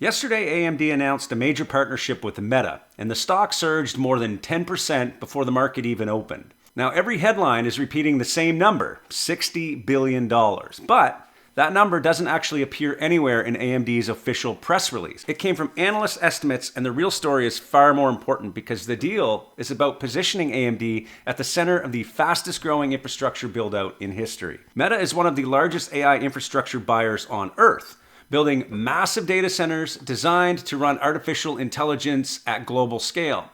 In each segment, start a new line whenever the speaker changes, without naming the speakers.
Yesterday, AMD announced a major partnership with Meta, and the stock surged more than 10% before the market even opened. Now, every headline is repeating the same number, $60 billion. But that number doesn't actually appear anywhere in AMD's official press release. It came from analyst estimates, and the real story is far more important because the deal is about positioning AMD at the center of the fastest growing infrastructure build-out in history. Meta is one of the largest AI infrastructure buyers on Earth, building massive data centers designed to run artificial intelligence at global scale.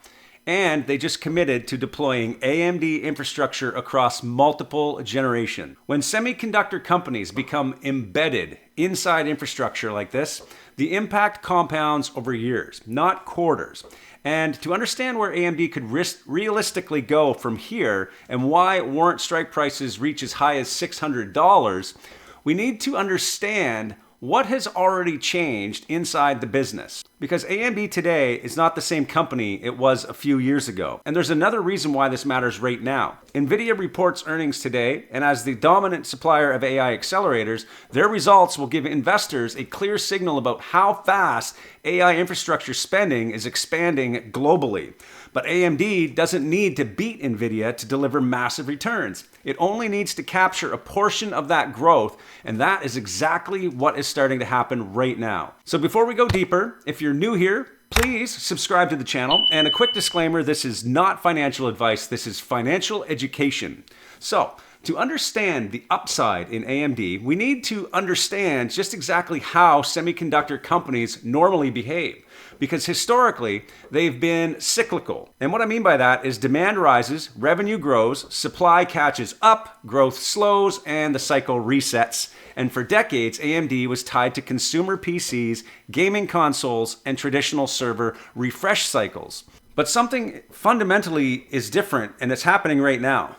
And they just committed to deploying AMD infrastructure across multiple generations. When semiconductor companies become embedded inside infrastructure like this, the impact compounds over years, not quarters. And to understand where AMD could realistically go from here and why warrant strike prices reach as high as $600, we need to understand what has already changed inside the business. Because AMD today is not the same company it was a few years ago. And there's another reason why this matters right now. Nvidia reports earnings today, and as the dominant supplier of AI accelerators, their results will give investors a clear signal about how fast AI infrastructure spending is expanding globally. But AMD doesn't need to beat Nvidia to deliver massive returns. It only needs to capture a portion of that growth, and that is exactly what is starting to happen right now. So before we go deeper, if you're new here, please subscribe to the channel. And a quick disclaimer, this is not financial advice, this is financial education. So, to understand the upside in AMD, we need to understand just exactly how semiconductor companies normally behave. Because historically, they've been cyclical. And what I mean by that is demand rises, revenue grows, supply catches up, growth slows, and the cycle resets. And for decades, AMD was tied to consumer PCs, gaming consoles, and traditional server refresh cycles. But something fundamentally is different, and it's happening right now.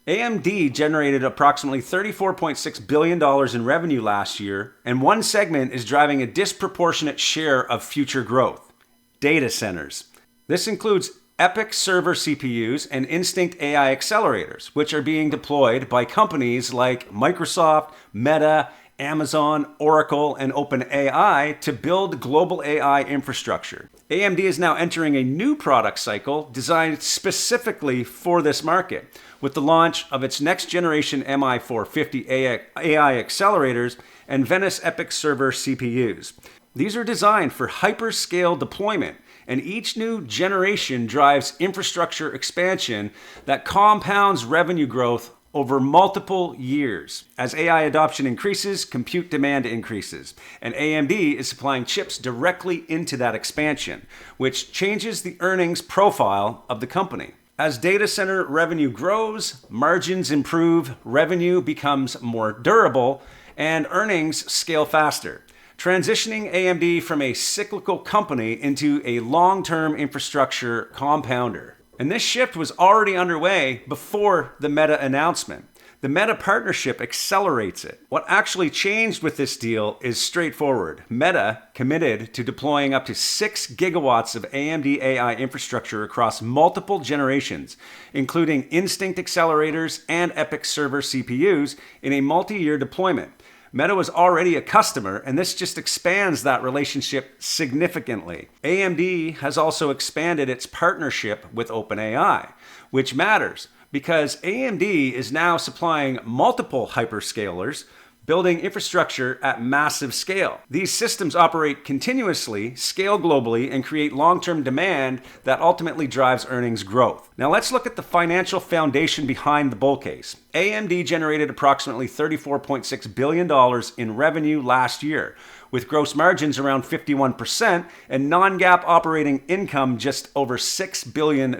AMD generated approximately $34.6 billion in revenue last year, and one segment is driving a disproportionate share of future growth: data centers. This includes EPYC server CPUs and Instinct AI accelerators, which are being deployed by companies like Microsoft, Meta, Amazon, Oracle, and OpenAI to build global AI infrastructure. AMD is now entering a new product cycle designed specifically for this market, with the launch of its next generation MI450 AI accelerators and Venice EPYC server CPUs. These are designed for hyperscale deployment, and each new generation drives infrastructure expansion that compounds revenue growth over multiple years. As AI adoption increases, compute demand increases, and AMD is supplying chips directly into that expansion, which changes the earnings profile of the company. As data center revenue grows, margins improve, revenue becomes more durable, and earnings scale faster, transitioning AMD from a cyclical company into a long-term infrastructure compounder. And this shift was already underway before the Meta announcement. The Meta partnership accelerates it. What actually changed with this deal is straightforward. Meta committed to deploying up to 6 gigawatts of AMD AI infrastructure across multiple generations, including Instinct accelerators and EPYC server CPUs in a multi-year deployment. Meta was already a customer, and this just expands that relationship significantly. AMD has also expanded its partnership with OpenAI, which matters because AMD is now supplying multiple hyperscalers, building infrastructure at massive scale. These systems operate continuously, scale globally, and create long-term demand that ultimately drives earnings growth. Now let's look at the financial foundation behind the bull case. AMD generated approximately $34.6 billion in revenue last year, with gross margins around 51% and non-GAAP operating income just over $6 billion,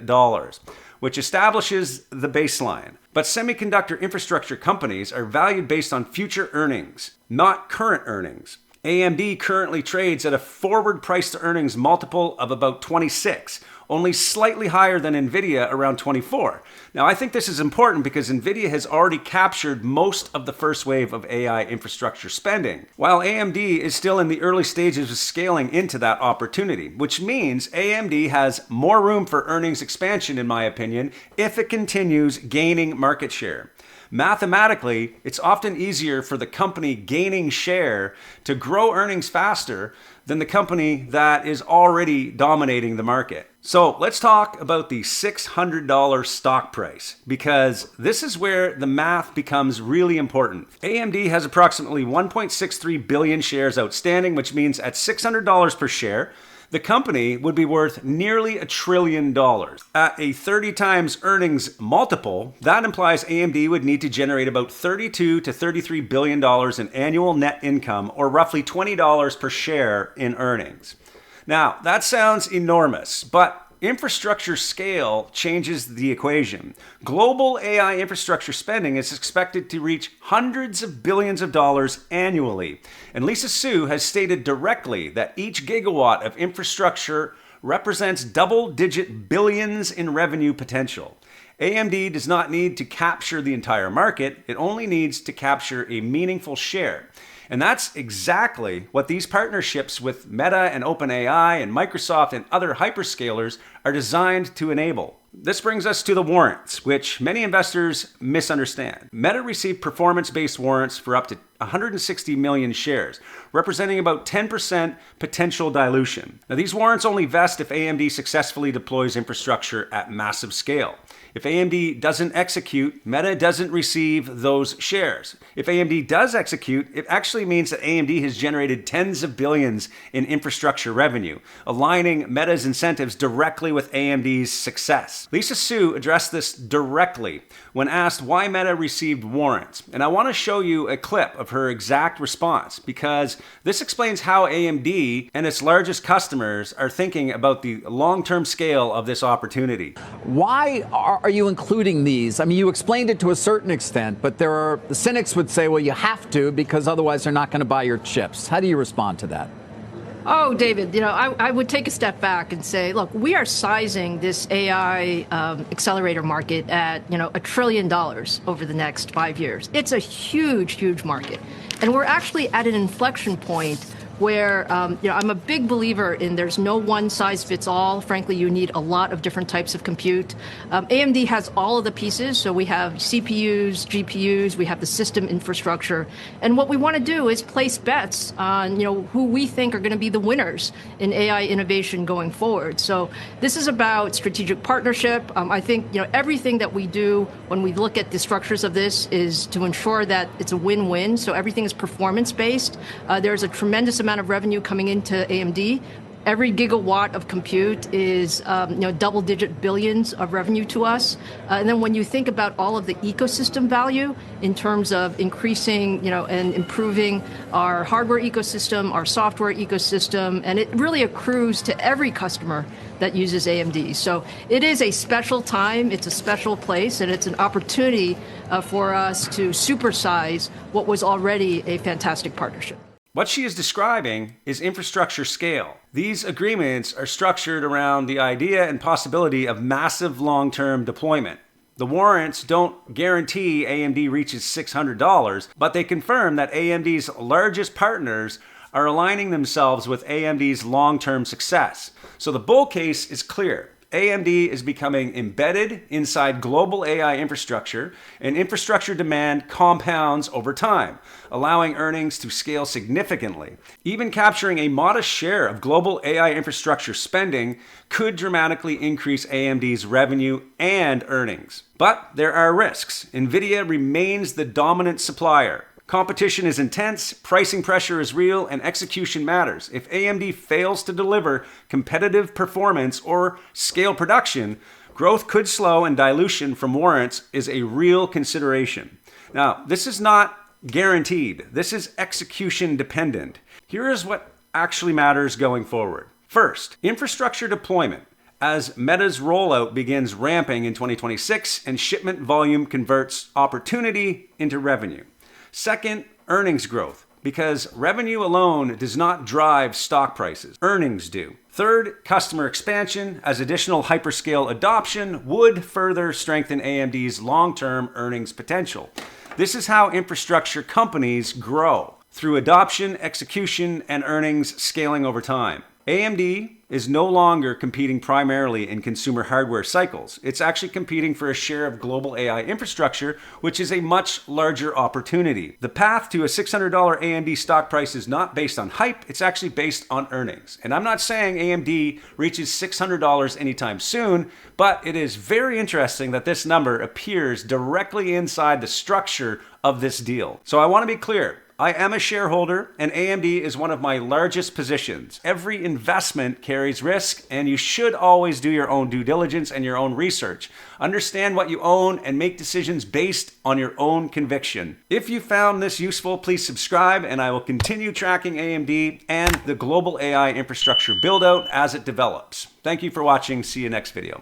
which establishes the baseline. But semiconductor infrastructure companies are valued based on future earnings, not current earnings. AMD currently trades at a forward price to earnings multiple of about 26, only slightly higher than Nvidia, around 24. Now, I think this is important because Nvidia has already captured most of the first wave of AI infrastructure spending, while AMD is still in the early stages of scaling into that opportunity, which means AMD has more room for earnings expansion, in my opinion, if it continues gaining market share. Mathematically, it's often easier for the company gaining share to grow earnings faster than the company that is already dominating the market. So let's talk about the $600 stock price, because this is where the math becomes really important. AMD has approximately 1.63 billion shares outstanding, which means at $600 per share, the company would be worth nearly $1 trillion. At a 30 times earnings multiple, that implies AMD would need to generate about $32 to $33 billion in annual net income, or roughly $20 per share in earnings. Now, that sounds enormous, but infrastructure scale changes the equation. Global AI infrastructure spending is expected to reach hundreds of billions of dollars annually. And Lisa Su has stated directly that each gigawatt of infrastructure represents double-digit billions in revenue potential. AMD does not need to capture the entire market, it only needs to capture a meaningful share. And that's exactly what these partnerships with Meta and OpenAI and Microsoft and other hyperscalers are designed to enable. This brings us to the warrants, which many investors misunderstand. Meta received performance-based warrants for up to 160 million shares, representing about 10% potential dilution. Now, these warrants only vest if AMD successfully deploys infrastructure at massive scale. If AMD doesn't execute, Meta doesn't receive those shares. If AMD does execute, it actually means that AMD has generated tens of billions in infrastructure revenue, aligning Meta's incentives directly with AMD's success. Lisa Su addressed this directly when asked why Meta received warrants. And I want to show you a clip of her exact response, because this explains how AMD and its largest customers are thinking about the long-term scale of this opportunity.
Why are you including these? I mean, you explained it to a certain extent, but the cynics would say, well, you have to, because otherwise they're not going to buy your chips. How do you respond to that?
Oh, David, I would take a step back and say, look, we are sizing this AI accelerator market at, $1 trillion over the next 5 years. It's a huge, huge market. And we're actually at an inflection point where, I'm a big believer in there's no one size fits all. Frankly, you need a lot of different types of compute. AMD has all of the pieces. So we have CPUs, GPUs, we have the system infrastructure. And what we want to do is place bets on, who we think are going to be the winners in AI innovation going forward. So this is about strategic partnership. I think, everything that we do when we look at the structures of this is to ensure that it's a win-win. So everything is performance-based. There's a tremendous amount of revenue coming into AMD. Every gigawatt of compute is, double-digit billions of revenue to us. And then when you think about all of the ecosystem value in terms of increasing, and improving our hardware ecosystem, our software ecosystem, and it really accrues to every customer that uses AMD. So it is a special time, it's a special place, and it's an opportunity for us to supersize what was already a fantastic partnership.
What she is describing is infrastructure scale. These agreements are structured around the idea and possibility of massive long-term deployment. The warrants don't guarantee AMD reaches $600, but they confirm that AMD's largest partners are aligning themselves with AMD's long-term success. So the bull case is clear. AMD is becoming embedded inside global AI infrastructure, and infrastructure demand compounds over time, allowing earnings to scale significantly. Even capturing a modest share of global AI infrastructure spending could dramatically increase AMD's revenue and earnings. But there are risks. Nvidia remains the dominant supplier. Competition is intense, pricing pressure is real, and execution matters. If AMD fails to deliver competitive performance or scale production, growth could slow and dilution from warrants is a real consideration. Now, this is not guaranteed. This is execution dependent. Here is what actually matters going forward. First, infrastructure deployment. As Meta's rollout begins ramping in 2026 and shipment volume converts opportunity into revenue. Second, earnings growth, because revenue alone does not drive stock prices. Earnings do. Third, customer expansion, as additional hyperscale adoption would further strengthen AMD's long-term earnings potential. This is how infrastructure companies grow, through adoption, execution, and earnings scaling over time. AMD is no longer competing primarily in consumer hardware cycles. It's actually competing for a share of global AI infrastructure, which is a much larger opportunity. The path to a $600 AMD stock price is not based on hype, it's actually based on earnings. And I'm not saying AMD reaches $600 anytime soon, but it is very interesting that this number appears directly inside the structure of this deal. So I want to be clear. I am a shareholder, and AMD is one of my largest positions. Every investment carries risk, and you should always do your own due diligence and your own research. Understand what you own and make decisions based on your own conviction. If you found this useful, please subscribe, and I will continue tracking AMD and the global AI infrastructure build-out as it develops. Thank you for watching. See you next video.